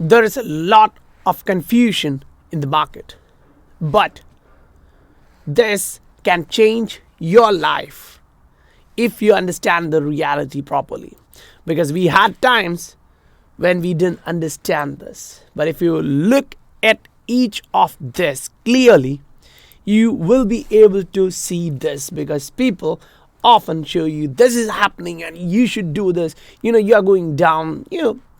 There is a lot of confusion in the market, but this can change your life if you understand the reality properly. Because we had times when we didn't understand this. But if you look at each of this clearly, you will be able to see this, because people often show you this is happening and you should do this, you are going down,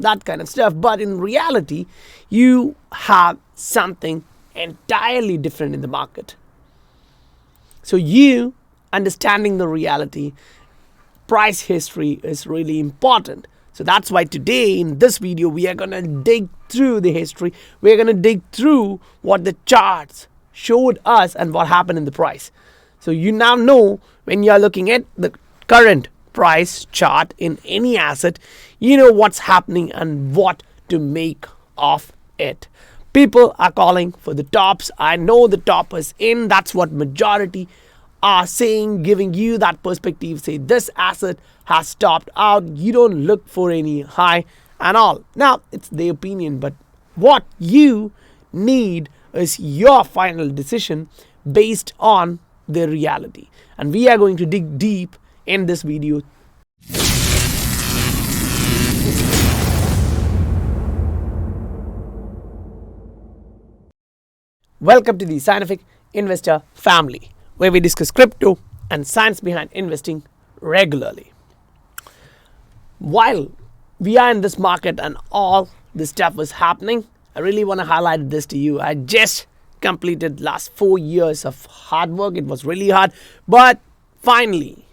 that kind of stuff. But in reality, you have something entirely different in the market. So you understanding the reality, price history is really important. So that's why today in this video we are going to dig through the history. We're going to dig through what the charts showed us and what happened in the price. So you now know when you are looking at the current price chart in any asset, you know what's happening and what to make of it. People are calling for the tops. I know the top is in. That's what majority are saying, giving you that perspective. Say this asset has topped out. You don't look for any high and all. Now, it's their opinion, but what you need is your final decision based on the reality. And we are going to dig deep in this video. Welcome to the Scientific Investor family, where we discuss crypto and science behind investing regularly. While we are in this market and all this stuff was happening, I really want to highlight this to you. I just completed last 4 years of hard work. It was really hard, but finally,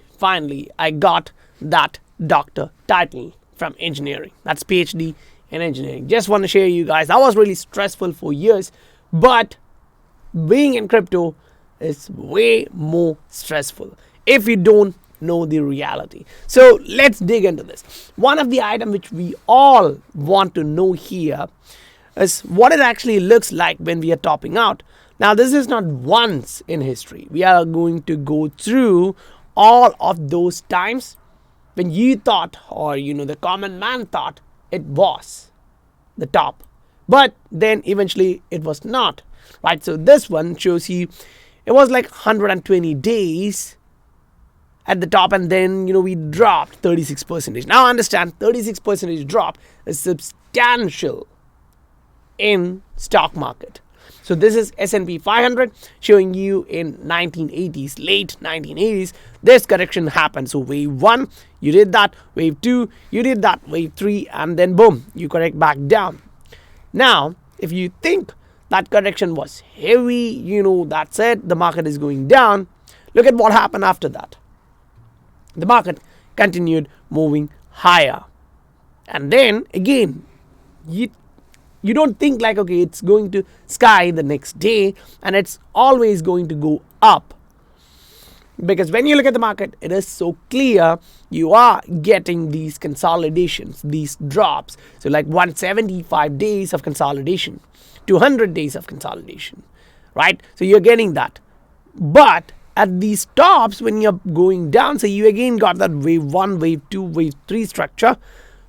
I got that doctor title from engineering. That's PhD in engineering. Just want to share you guys. That was really stressful for years, but being in crypto is way more stressful if you don't know the reality. So let's dig into this. One of the items which we all want to know here is what it actually looks like when we are topping out. Now, this is not once in history. We are going to go through all of those times when you thought, or the common man thought it was the top, but then eventually it was not, right? So this one shows you it was like 120 days at the top, and then we dropped 36%. Now understand, 36% drop is substantial in stock market. So this is S&P 500 showing you in 1980s, late 1980s, this correction happened. So wave 1, you did that. Wave 2, you did that. Wave 3, and then boom, you correct back down. Now, if you think that correction was heavy, that's it, the market is going down, look at what happened after that. The market continued moving higher. And then again, you don't think like, okay, it's going to sky the next day and it's always going to go up. Because when you look at the market, it is so clear you are getting these consolidations, these drops. So like 175 days of consolidation, 200 days of consolidation, right? So you're getting that. But at these tops, when you're going down, so you again got that wave 1, wave 2, wave 3 structure.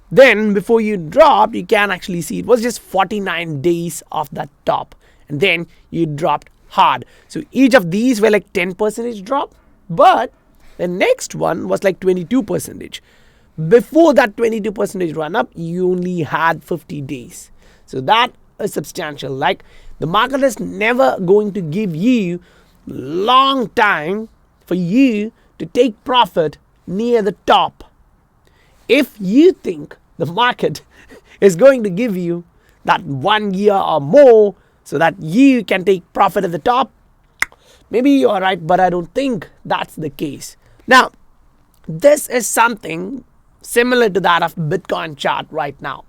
Then before you drop, you can actually see it was just 49 days of that top. And then you dropped hard. So each of these were like 10% drop. But the next one was like 22%. Before that 22% run up, you only had 50 days. So that is substantial. Like the market is never going to give you long time for you to take profit near the top. If you think the market is going to give you that 1 year or more so that you can take profit at the top, maybe you are right, but I don't think that's the case. Now, this is something similar to that of Bitcoin chart right now,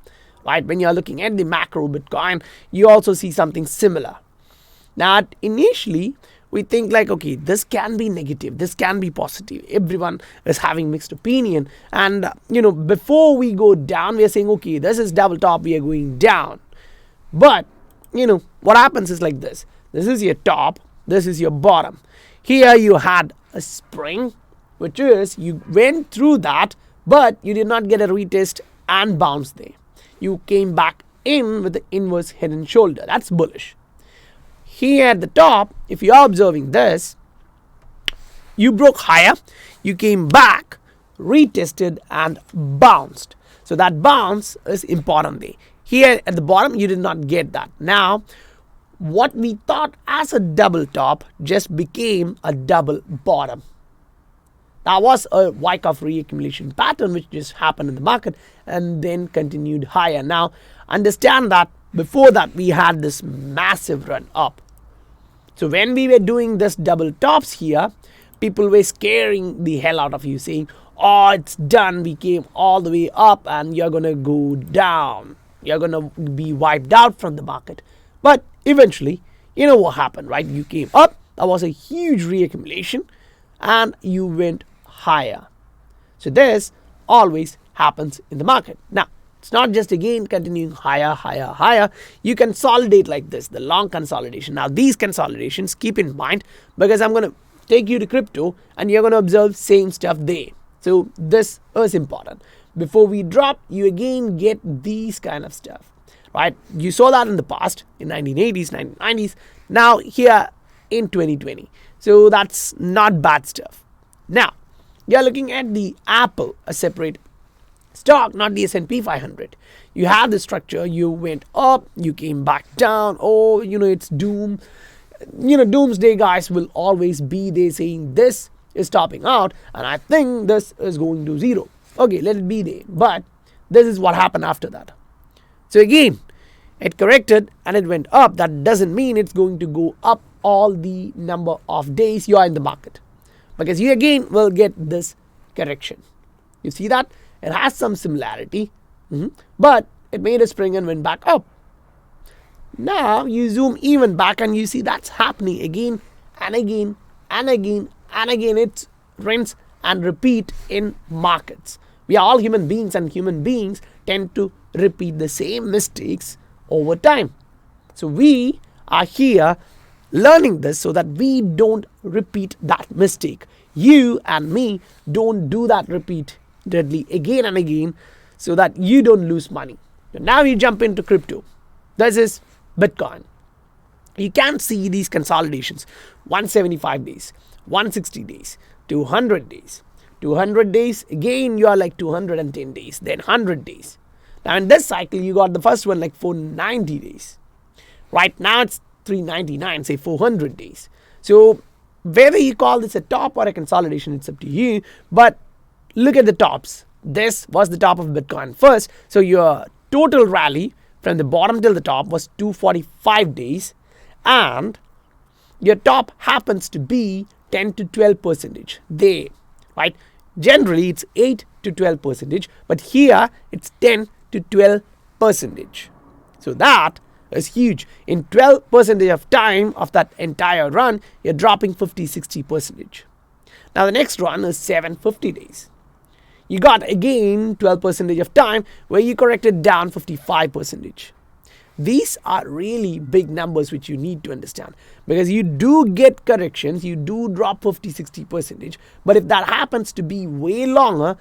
right? When you're looking at the macro Bitcoin, you also see something similar. Now, initially, we think like, okay, this can be negative, this can be positive. Everyone is having mixed opinion. And, before we go down, we are saying, okay, this is double top, we are going down. But, what happens is like this. This is your top, this is your bottom. Here you had a spring, which is you went through that, but you did not get a retest and bounce there. You came back in with the inverse head and shoulder. That's bullish. Here at the top, if you are observing this, you broke higher, you came back, retested and bounced. So that bounce is important there. Here at the bottom, you did not get that. Now, what we thought as a double top just became a double bottom. That was a Wyckoff reaccumulation pattern which just happened in the market and then continued higher. Now, understand that before that we had this massive run up. So when we were doing this double tops here, people were scaring the hell out of you, saying, oh, it's done, we came all the way up and you're going to go down. You're going to be wiped out from the market. But eventually, you know what happened, right? You came up, that was a huge reaccumulation, and you went higher. So this always happens in the market. Now, it's not just again continuing higher, higher, higher. You consolidate like this, the long consolidation. Now, these consolidations, keep in mind, because I'm going to take you to crypto and you're going to observe same stuff there. So this is important. Before we drop, you again get these kind of stuff, right? You saw that in the past, in 1980s, 1990s, now here in 2020. So that's not bad stuff. Now, you're looking at the Apple, a separate stock, not the S&P 500. You have the structure, you went up, you came back down. Oh, it's doom. Doomsday guys will always be there saying this is topping out and I think this is going to zero. Okay, let it be there. But this is what happened after that. So again, it corrected and it went up. That doesn't mean it's going to go up all the number of days you are in the market, because you again will get this correction. You see that? It has some similarity, but it made a spring and went back up. Now you zoom even back and you see that's happening again and again and again and again. It's rinse and repeat in markets. We are all human beings and human beings tend to repeat the same mistakes over time. So we are here learning this so that we don't repeat that mistake. You and me don't do that repeatedly again and again so that you don't lose money. So now you jump into crypto. This is Bitcoin. You can see these consolidations, 175 days, 160 days, 200 days. 200 days, again you are like 210 days, then 100 days. Now in this cycle, you got the first one like 490 days. Right now it's 399, say 400 days. So whether you call this a top or a consolidation, it's up to you. But look at the tops. This was the top of Bitcoin first. So your total rally from the bottom till the top was 245 days. And your top happens to be 10 to 12% there, right? Generally, it's 8 to 12%, but here it's 10 to 12%. So that is huge. In 12% of time of that entire run, you're dropping 50-60%. Now the next run is 750 days. You got again 12% of time where you corrected down 55%. These are really big numbers which you need to understand, because you do get corrections, you do drop 50-60%, but if that happens to be way longer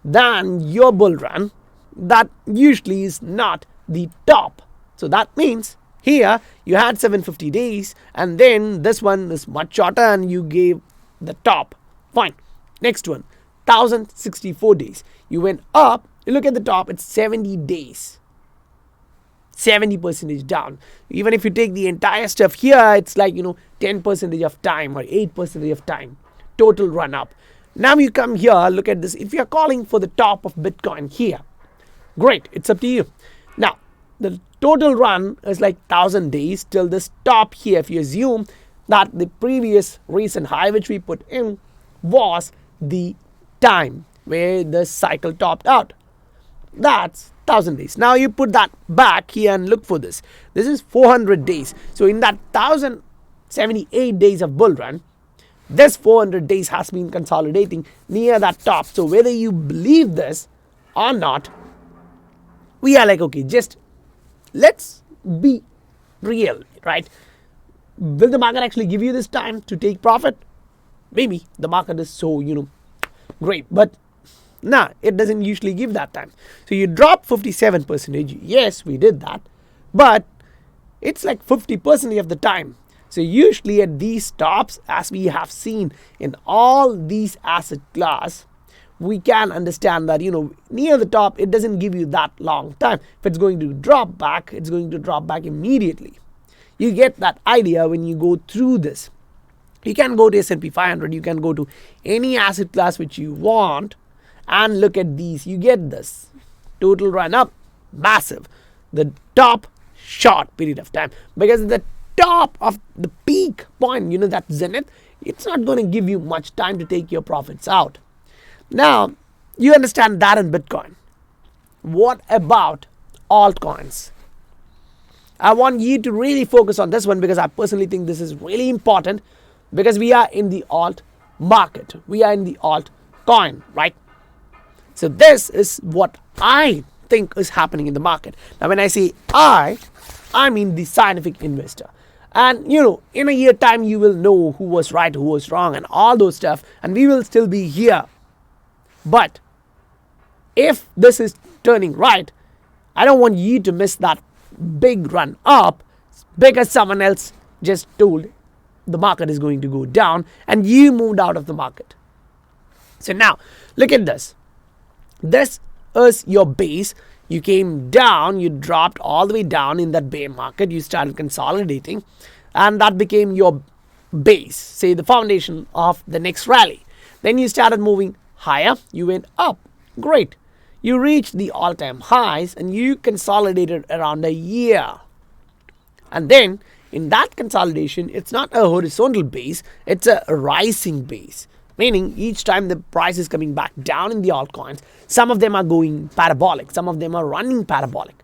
than your bull run, that usually is not the top. So that means here you had 750 days and then this one is much shorter and you gave the top. Fine. Next one, 1064 days. You went up, you look at the top, it's 70 days. 70% down. Even if you take the entire stuff here, it's like 10% of time or 8% of time total run up. Now you come here, look at this. If you're calling for the top of Bitcoin here, great, it's up to you. Now the total run is like 1000 days till this top here. If you assume that the previous recent high which we put in was the time where the cycle topped out, that's 1000 days. Now you put that back here and look for this. This is 400 days. So in that 1078 days of bull run, this 400 days has been consolidating near that top. So whether you believe this or not, we are like, okay, just let's be real, right? Will the market actually give you this time to take profit? Maybe the market is so, great, but nah, it doesn't usually give that time. So you drop 57%. Yes, we did that. but it's like 50% of the time. So usually at these stops, as we have seen in all these asset class, we can understand that near the top it doesn't give you that long time. If it's going to drop back, it's going to drop back immediately. You get that idea when you go through this. You can go to S&P 500, you can go to any asset class which you want and look at these. You get this total run up, massive. The top short period of time, because the top of the peak point, that zenith, it's not going to give you much time to take your profits out. Now, you understand that in Bitcoin. What about altcoins? I want you to really focus on this one because I personally think this is really important, because we are in the alt market. We are in the alt coin, right? So this is what I think is happening in the market. Now, when I say I mean the scientific investor. And in a year time, you will know who was right, who was wrong, and all those stuff, and we will still be here. But if this is turning right, I don't want you to miss that big run up because someone else just told the market is going to go down and you moved out of the market. So now, look at this. This is your base. You came down, you dropped all the way down in that bear market, you started consolidating, and that became your base, say the foundation of the next rally. Then you started moving higher, you went up, great. You reached the all-time highs and you consolidated around a year. And then in that consolidation, it's not a horizontal base, it's a rising base. Meaning each time the price is coming back down in the altcoins, some of them are going parabolic, some of them are running parabolic.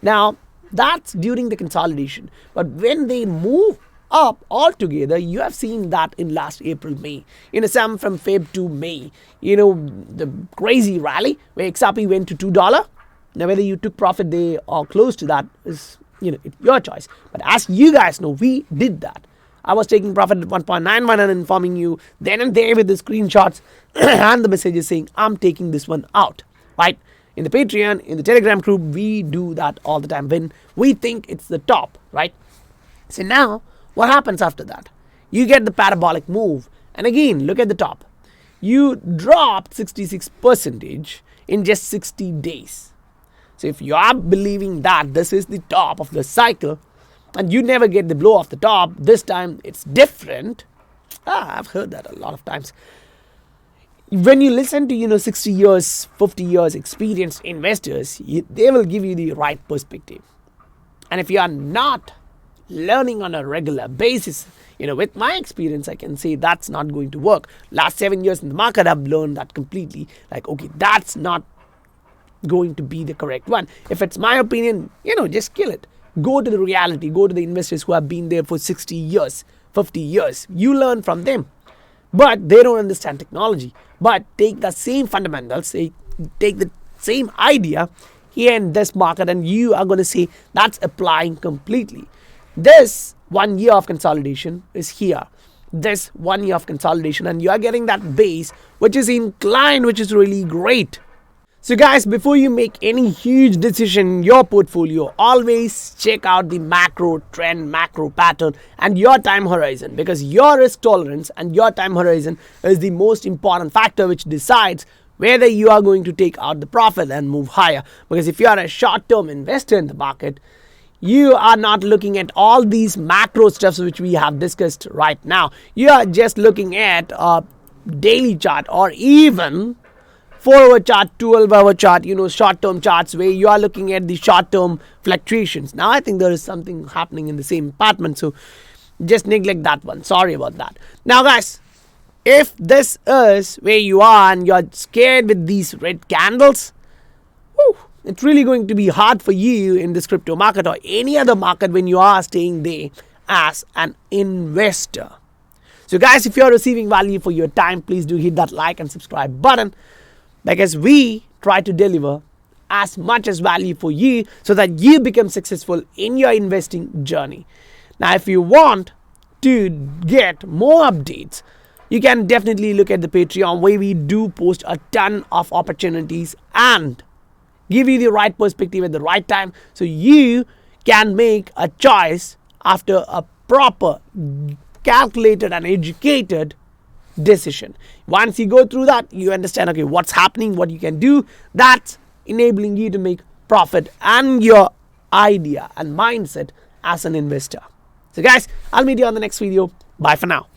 Now, that's during the consolidation. But when they move up altogether, you have seen that in last April, May. Some from Feb to May. The crazy rally where XRP went to $2. Now, whether you took profit there or close to that is, it's your choice. But as you guys know, we did that. I was taking profit at 1.91 and informing you then and there with the screenshots and the messages saying, I'm taking this one out, right? In the Patreon, in the Telegram group, we do that all the time when we think it's the top, right? So now, what happens after that? You get the parabolic move. And again, look at the top. You dropped 66% in just 60 days. So if you are believing that this is the top of the cycle, and you never get the blow off the top, this time it's different. I've heard that a lot of times. When you listen to 60 years, 50 years experienced investors, they will give you the right perspective. And if you are not learning on a regular basis, with my experience, I can say that's not going to work. Last 7 years in the market, I've learned that completely. Like, okay, that's not going to be the correct one. If it's my opinion, just kill it. Go to the reality, go to the investors who have been there for 60 years, 50 years. You learn from them. But they don't understand technology. But take the same fundamentals, take the same idea here in this market, and you are going to see that's applying completely. This 1 year of consolidation is here. This 1 year of consolidation, and you are getting that base which is inclined, which is really great. So guys, before you make any huge decision in your portfolio, always check out the macro trend, macro pattern and your time horizon, because your risk tolerance and your time horizon is the most important factor which decides whether you are going to take out the profit and move higher. Because if you are a short-term investor in the market, you are not looking at all these macro stuffs which we have discussed right now. You are just looking at a daily chart or even 4-hour chart, 12-hour chart, short-term charts where you are looking at the short-term fluctuations. Now, I think there is something happening in the same apartment, so just neglect that one. Sorry about that. Now, guys, if this is where you are and you're scared with these red candles, it's really going to be hard for you in this crypto market or any other market when you are staying there as an investor. So, guys, if you're receiving value for your time, please do hit that like and subscribe button, because we try to deliver as much as value for you so that you become successful in your investing journey. Now, if you want to get more updates, you can definitely look at the Patreon where we do post a ton of opportunities and give you the right perspective at the right time so you can make a choice after a proper, calculated and educated decision. Once you go through that, you understand, okay, what's happening, what you can do. That's enabling you to make profit and your idea and mindset as an investor. So guys, I'll meet you on the next video. Bye for now.